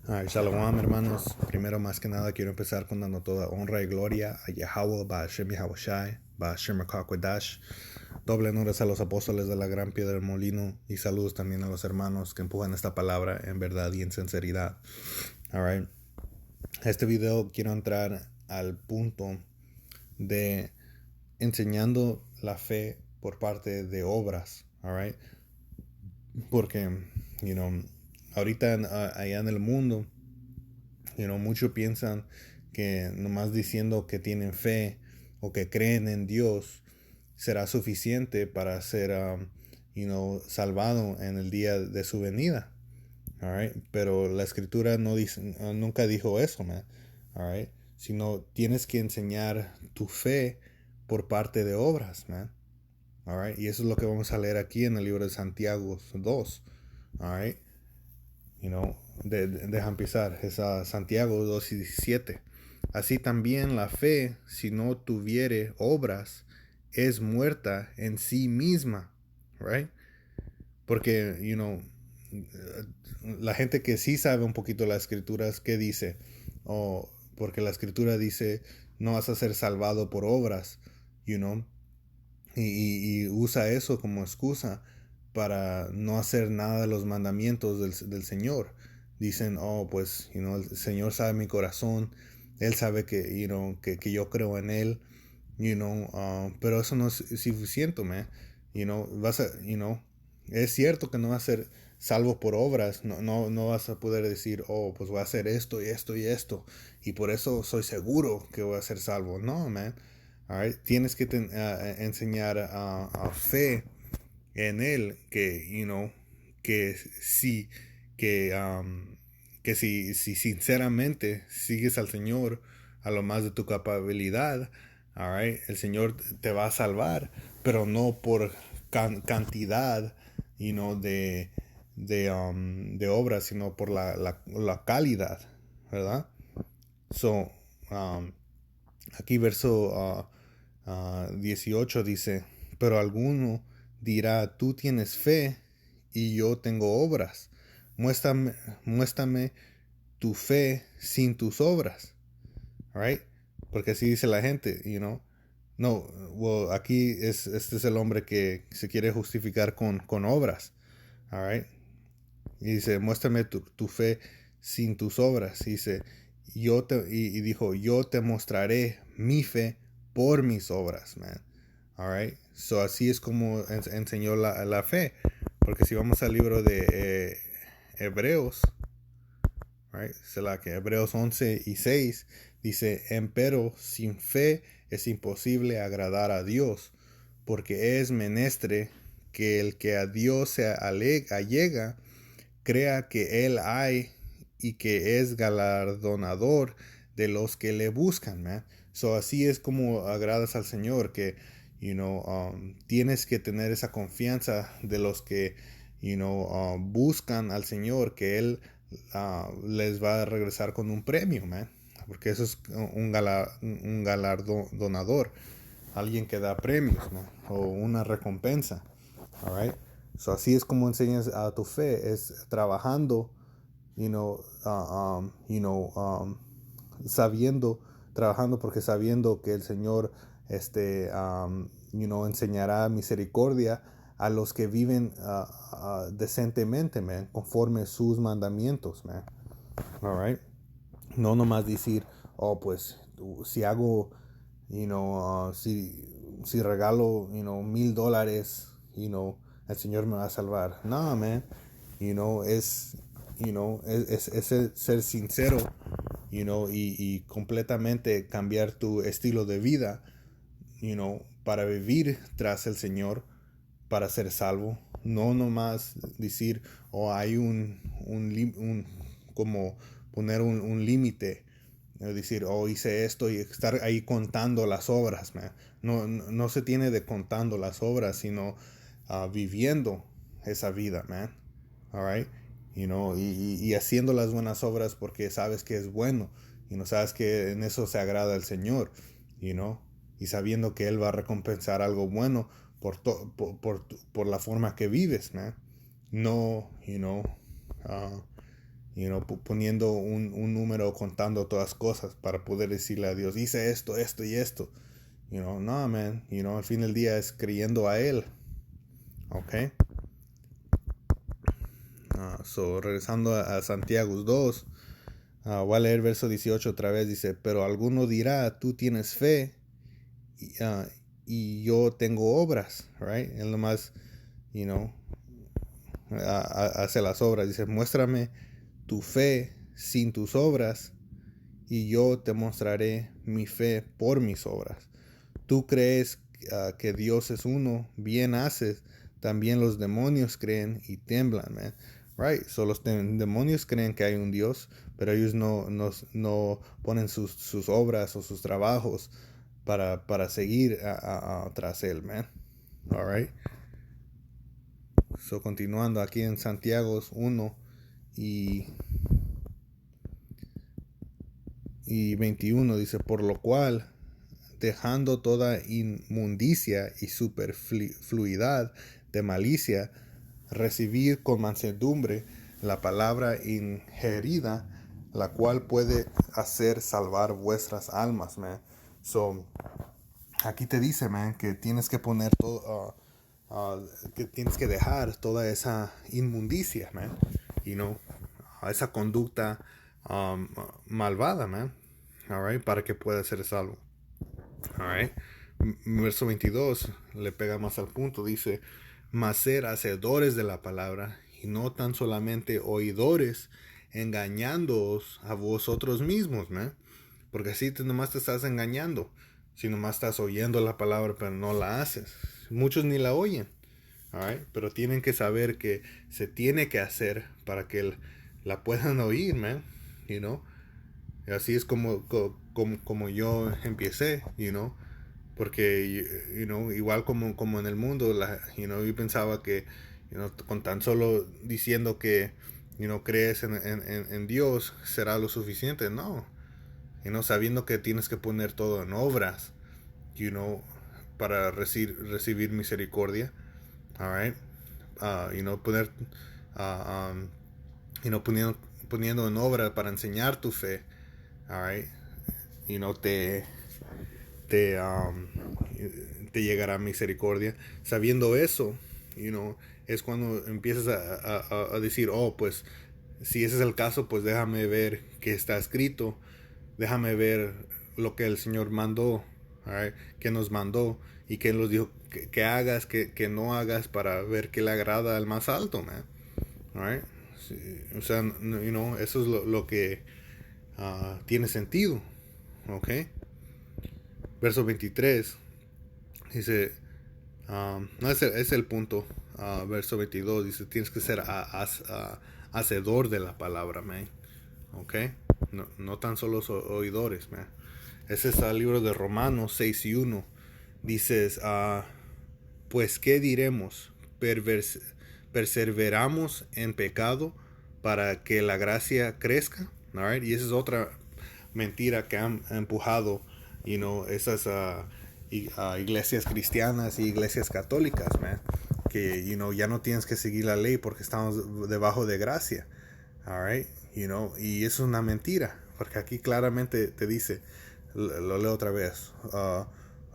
Shalom, hermanos. Primero, más que nada, quiero empezar con dando toda honra y gloria a Yahweh, Ba'ashem Yahushai, Ba'ashem HaKadosh. Doble honores a los apóstoles de la gran piedra del molino y saludos también a los hermanos que empujan esta palabra en verdad y en sinceridad. Alright. Este video quiero entrar al punto de enseñando la fe por parte de obras. Alright. Porque, ahorita allá en el mundo, muchos piensan que nomás diciendo que tienen fe o que creen en Dios será suficiente para ser, salvado en el día de su venida. All right? Pero la escritura no dice, nunca dijo eso, man. All right? Sino tienes que enseñar tu fe por parte de obras, man. All right? Y eso es lo que vamos a leer aquí en el libro de Santiago 2. All right? Deja empezar. Es Santiago 2:17. Así también la fe, si no tuviere obras, es muerta en sí misma. Right? Porque, la gente que sí sabe un poquito las escrituras, ¿qué dice? Porque la escritura dice, no vas a ser salvado por obras, y usa eso como excusa para no hacer nada de los mandamientos del Señor. Dicen, pues, el Señor sabe mi corazón, Él sabe que yo creo en Él, pero eso no es suficiente, man. Es cierto que no va a ser salvo por obras, no vas a poder decir, pues voy a hacer esto y esto y esto, y por eso soy seguro que voy a ser salvo. No, man. Right? Tienes que enseñar a fe en Él, que si, que, que si sinceramente sigues al Señor a lo más de tu capacidad, right, el Señor te va a salvar, pero no por cantidad, de obras, sino por la calidad, ¿verdad? So, aquí verso 18 dice, pero alguno dirá, tú tienes fe y yo tengo obras. Muéstrame tu fe sin tus obras. Right? Porque así dice la gente, No, aquí este es el hombre que se quiere justificar con obras. All right? Y dice, muéstrame tu fe sin tus obras. Y dice, y dijo, yo te mostraré mi fe por mis obras, man. Alright. So así es como enseñó la fe. Porque si vamos al libro de Hebreos, right, que Hebreos 11:6 dice, empero sin fe es imposible agradar a Dios, porque es menester que el que a Dios se allega crea que Él hay y que es galardonador de los que le buscan, man. So así es como agradas al Señor, que, tienes que tener esa confianza de los que, buscan al Señor, que Él les va a regresar con un premio, man. Porque eso es un galardonador, alguien que da premios, man, o una recompensa. All right? So así es como enseñas a tu fe, es trabajando, sabiendo, trabajando porque sabiendo que el Señor, enseñará misericordia a los que viven decentemente, man, conforme sus mandamientos, man. All right? No nomás decir, pues, si hago, si regalo, $1,000, el Señor me va a salvar. No, man. Es, es ser sincero, y completamente cambiar tu estilo de vida, para vivir tras el Señor, para ser salvo. No nomás decir, hay como poner un límite, decir, hice esto y estar ahí contando las obras, man. No se tiene de contando las obras, sino viviendo esa vida, man. All right? Y haciendo las buenas obras porque sabes que es bueno, sabes que en eso se agrada al Señor, y sabiendo que Él va a recompensar algo bueno por la forma que vives, man. No, poniendo un número, contando todas las cosas para poder decirle a Dios, hice esto, esto y esto. No, man, al fin del día es creyendo a Él. Ok. Regresando a Santiago 2, voy a leer verso 18 otra vez. Dice, pero alguno dirá, tú tienes fe y yo tengo obras, right? Él nomás, you know, hace las obras. Dice, muéstrame tu fe sin tus obras y yo te mostraré mi fe por mis obras. Tú crees que Dios es uno, bien haces. También los demonios creen y temblan, man. Right, so los demonios creen que hay un Dios, pero ellos no ponen sus obras o sus trabajos para seguir tras él, man. Alright. So continuando aquí en Santiago 1 y 21 dice, por lo cual, dejando toda inmundicia y superfluidad de malicia, recibid con mansedumbre la palabra ingerida, la cual puede hacer salvar vuestras almas, man. So, aquí te dice, man, que tienes que poner todo, que tienes que dejar toda esa inmundicia, man, esa conducta malvada, man, alright, para que pueda ser salvo. Alright. Verso 22 le pega más al punto. Dice, mas ser hacedores de la palabra y no tan solamente oidores, engañándoos a vosotros mismos, man. Porque así nomás te estás engañando. Si nomás estás oyendo la palabra pero no la haces. Muchos ni la oyen. Alright. Pero tienen que saber que se tiene que hacer para que la puedan oír, man. Y así es como yo empecé, porque, igual como en el mundo, yo pensaba que, con tan solo diciendo que, crees en Dios, será lo suficiente. No, sabiendo que tienes que poner todo en obras, para recibir misericordia, alright, poner, uh, poniendo en obra para enseñar tu fe, alright, te te, um, te llegará misericordia. Sabiendo eso, es cuando empiezas a decir, oh, pues, si ese es el caso, pues déjame ver qué está escrito, déjame ver lo que el Señor mandó, right? Que nos mandó y que nos dijo que hagas, que no hagas, para ver qué le agrada al más alto, man. Right? Sí, o sea, eso es lo que tiene sentido, ¿ok? Verso 23 dice, no es el punto, verso 22 dice, tienes que ser hacedor de la palabra, man. ¿Ok? No tan solo oidores, man. Ese es el libro de Romanos 6 y 1. Dices, pues ¿qué diremos? ¿Perseveramos en pecado para que la gracia crezca? Right? Y esa es otra mentira que han empujado, esas iglesias cristianas y iglesias católicas, man. Que, ya no tienes que seguir la ley porque estamos debajo de gracia. Alright, y eso es una mentira, porque aquí claramente te dice, lo leo otra vez,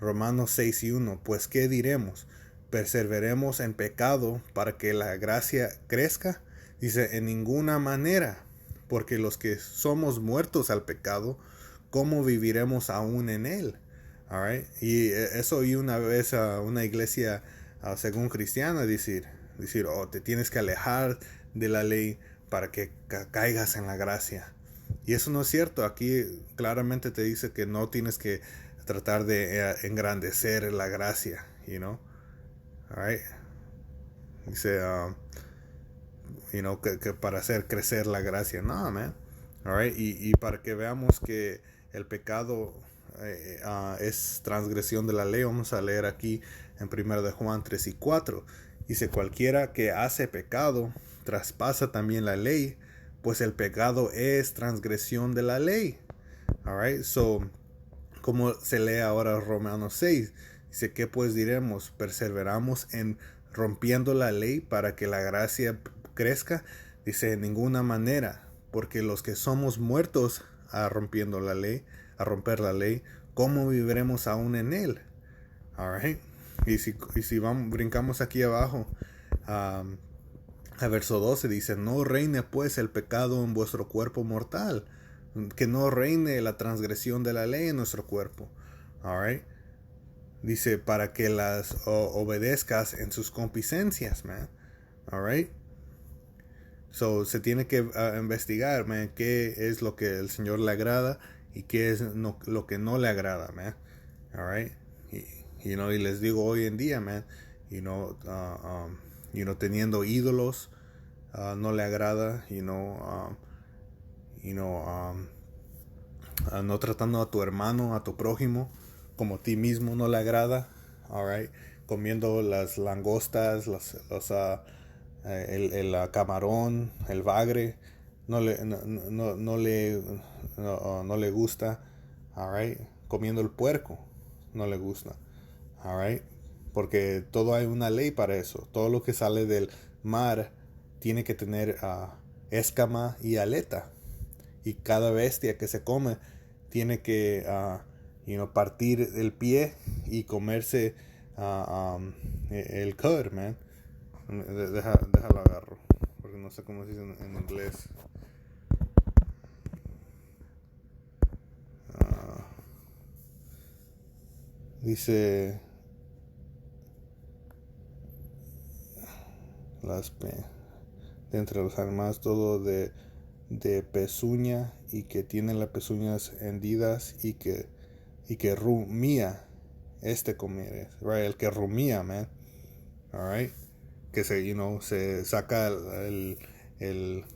Romanos 6 y 1, pues ¿qué diremos? ¿Perseveremos en pecado para que la gracia crezca? Dice, en ninguna manera, porque los que somos muertos al pecado, ¿cómo viviremos aún en él? Alright, y eso oí una vez a una iglesia, según cristiana, decir, oh, te tienes que alejar de la ley para que caigas en la gracia. Y eso no es cierto. Aquí claramente te dice que no tienes que tratar de engrandecer la gracia, Alright. Dice, que para hacer crecer la gracia. No, man. Alright. Y para que veamos que el pecado es transgresión de la ley, vamos a leer aquí en 1 de Juan 3 y 4. Dice, cualquiera que hace pecado traspasa también la ley, pues el pecado es transgresión de la ley. Alright, so, como se lee ahora Romanos 6, dice, ¿qué pues diremos? ¿Perseveramos en rompiendo la ley para que la gracia crezca? Dice, en ninguna manera, porque los que somos muertos a rompiendo la ley, a romper la ley, ¿cómo viviremos aún en él? Alright. Y si brincamos aquí abajo, a verso 12 dice, no reine pues el pecado en vuestro cuerpo mortal, que no reine la transgresión de la ley en nuestro cuerpo. Alright. Dice, para que las obedezcas en sus concupiscencias, man. Alright. So, se tiene que investigar, man, qué es lo que el Señor le agrada y qué es lo que no le agrada, man. Alright. Y les digo hoy en día, man, teniendo ídolos, no le agrada, no tratando a tu hermano, a tu prójimo, como a ti mismo no le agrada, alright, comiendo las langostas, el camarón, el bagre, no le gusta, alright, comiendo el puerco, no le gusta, alright, porque todo hay una ley para eso. Todo lo que sale del mar tiene que tener escama y aleta, y cada bestia que se come tiene que partir el pie y comerse el cud, man. Déjalo agarro, porque no sé cómo se dice en inglés. Dice de entre los animales todo de pezuña, y que tiene las pezuñas hendidas, y que rumía comer, right? El que rumía, man. Alright. Que se saca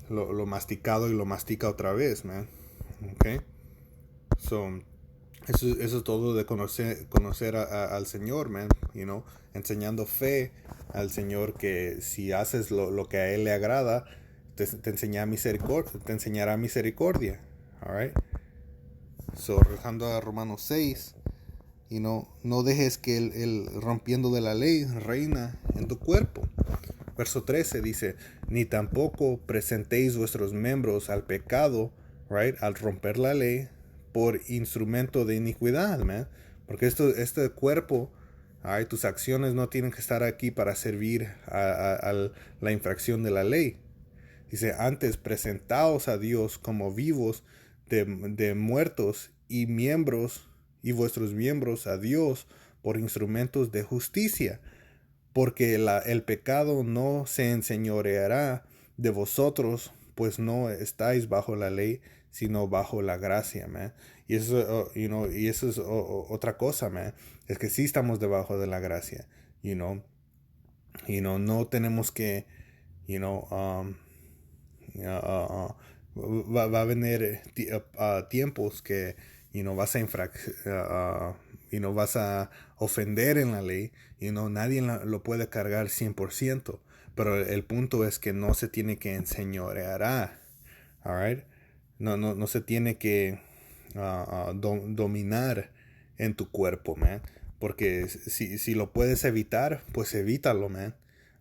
lo masticado y lo mastica otra vez, man. Okay. So, eso es todo de conocer al Señor, man. Enseñando fe al Señor, que si haces lo que a Él le agrada, te enseñará misericordia. Alright. So, rezando a Romanos 6, no dejes que el rompiendo de la ley reina en tu cuerpo. Verso 13 dice, ni tampoco presentéis vuestros miembros al pecado, right, al romper la ley, por instrumento de iniquidad, man. Porque este cuerpo, tus acciones no tienen que estar aquí para servir a la infracción de la ley. Dice, antes presentaos a Dios como vivos de muertos, y vuestros miembros a Dios por instrumentos de justicia, porque el pecado no se enseñoreará de vosotros, pues no estáis bajo la ley, sino bajo la gracia, man. Y eso, es otra cosa, man. Es que sí estamos debajo de la gracia, no tenemos que, va a venir tiempos que vas a ofender en la ley, nadie lo puede cargar 100%, pero el punto es que no se tiene que enseñorear, alright, no se tiene que dominar en tu cuerpo, man, porque si lo puedes evitar, pues evítalo, man.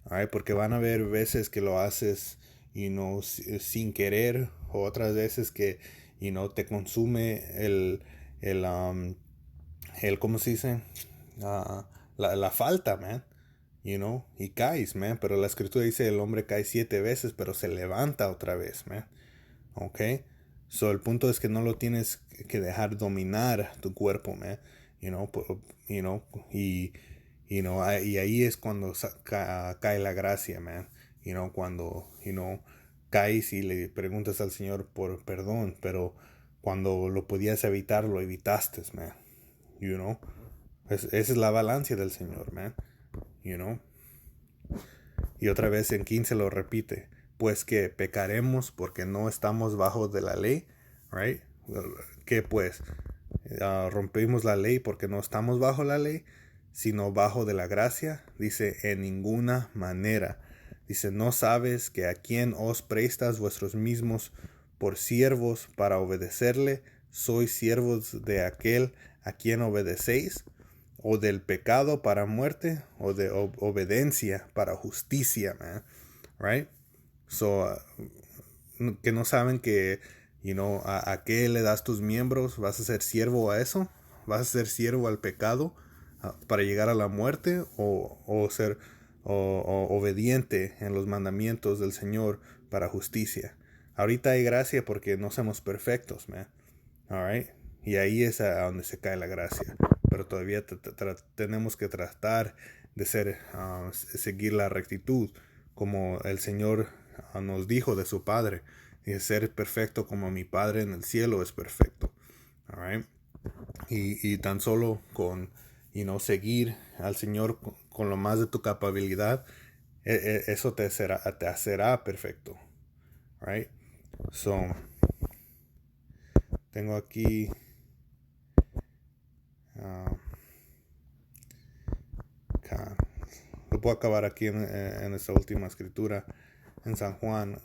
Alright, porque van a haber veces que lo haces sin querer, o otras veces que te consume el ¿cómo se dice? La falta, man. Y caes, man. Pero la escritura dice, el hombre cae 7 veces, pero se levanta otra vez, man. Ok. So, el punto es que no lo tienes que dejar dominar tu cuerpo, man. Y ahí es cuando cae la gracia, man. Cuando, caes y le preguntas al Señor por perdón, pero cuando lo podías evitar, lo evitaste, man. Esa es la balanza del Señor, man. Y otra vez en 15 lo repite. Pues que pecaremos porque no estamos bajo de la ley, right? Que pues rompimos la ley porque no estamos bajo la ley, sino bajo de la gracia. Dice, en ninguna manera. Dice, ¿no sabes que a quien os prestas vuestros mismos por siervos para obedecerle, sois siervos de aquel a quien obedecéis? ¿O del pecado para muerte, o de obediencia para justicia, man? Right? So, que no saben que, a qué le das tus miembros. ¿Vas a ser siervo a eso? ¿Vas a ser siervo al pecado para llegar a la muerte? ¿O ser obediente en los mandamientos del Señor para justicia? Ahorita hay gracia porque no somos perfectos, man. Alright. Y ahí es a donde se cae la gracia. Pero todavía tenemos que tratar de seguir la rectitud, como el Señor nos dijo de su Padre, y ser perfecto como mi Padre en el cielo es perfecto. Alright. Y tan solo con seguir al Señor con lo más de tu capacidad, eso te hará perfecto. Alright. So, tengo aquí lo puedo acabar aquí en esta última escritura en San Juan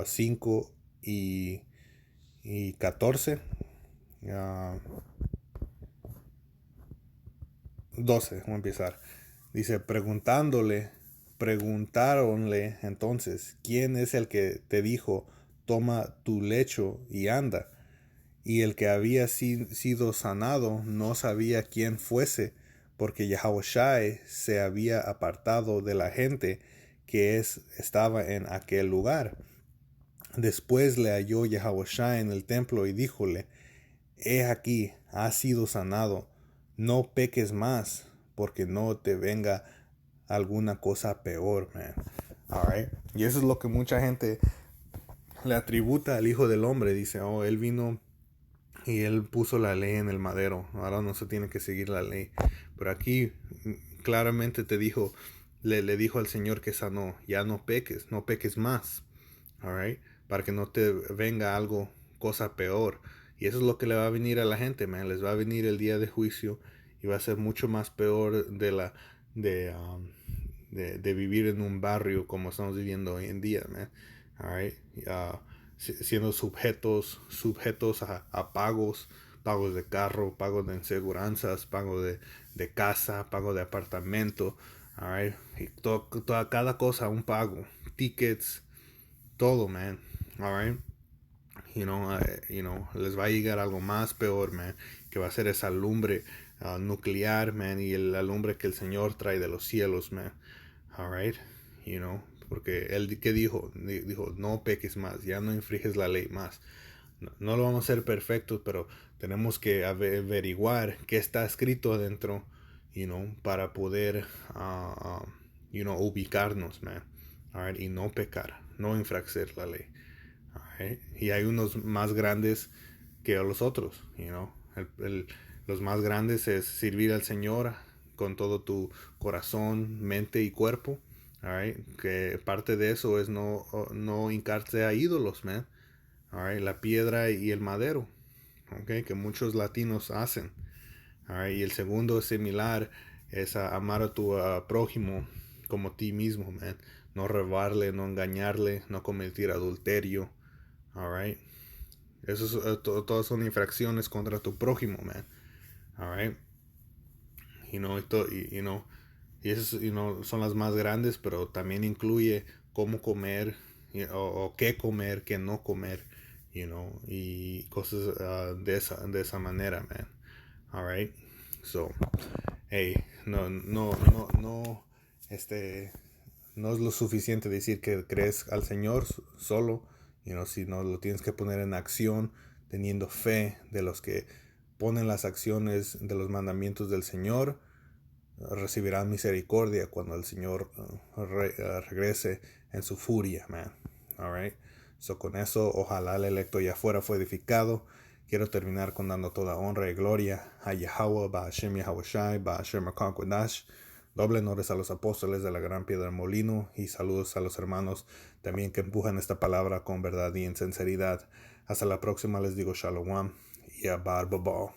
5 y 14. 12, voy a empezar. Dice, preguntaronle entonces, ¿quién es el que te dijo, toma tu lecho y anda? Y el que había sido sanado no sabía quién fuese, porque Yahushua se había apartado de la gente que estaba en aquel lugar. Después le halló Yahushua en el templo y díjole, he aquí, has sido sanado, no peques más, porque no te venga alguna cosa peor, man. Alright. Y eso es lo que mucha gente le atributa al Hijo del Hombre. Dice, oh, él vino y él puso la ley en el madero. Ahora no se tiene que seguir la ley. Pero aquí claramente le dijo al Señor que sanó, ya no peques más. Alright. Para que no te venga cosa peor. Y eso es lo que le va a venir a la gente, man. Les va a venir el día de juicio y va a ser mucho más peor de vivir en un barrio como estamos viviendo hoy en día, man. Alright. Siendo sujetos a pagos de carro, pagos de inseguranzas, pago de casa, pago de apartamento, alright, y cada cosa un pago, tickets, todo, man, alright. Les va a llegar algo más peor, man, que va a ser esa lumbre nuclear, man, y la lumbre que el Señor trae de los cielos, man, alright, porque él, ¿qué dijo? Dijo, no peques más, ya no infringes la ley más. No lo vamos a hacer perfectos, pero tenemos que averiguar qué está escrito adentro, para poder, ubicarnos, man, alright, y no pecar, no infraccionar la ley. Y hay unos más grandes que los otros, los más grandes es servir al Señor con todo tu corazón, mente y cuerpo. Que parte de eso es no hincarte a ídolos, man. La piedra y el madero, que muchos latinos hacen. Y el segundo es similar, es amar a tu prójimo como a ti mismo, man. No robarle, no engañarle, no cometer adulterio. Alright. Eso todas son infracciones contra tu prójimo, man. Alright. Y esas son las más grandes, pero también incluye cómo comer, o qué comer, qué no comer, y cosas de esa manera, man. Alright. So, hey, no es lo suficiente decir que crees al Señor solo, sino lo tienes que poner en acción, teniendo fe de los que ponen las acciones de los mandamientos del Señor. Recibirán misericordia cuando el Señor regrese en su furia, man. Alright. So, con eso, ojalá el electo ya fuera fue edificado. Quiero terminar con dando toda honra y gloria a Yahweh, Ba'ashem Yahushai, Ba'ashem HaKodesh. Doble honores a los apóstoles de la gran piedra del molino y saludos a los hermanos también que empujan esta palabra con verdad y en sinceridad. Hasta la próxima les digo Shalom y Abar Babal.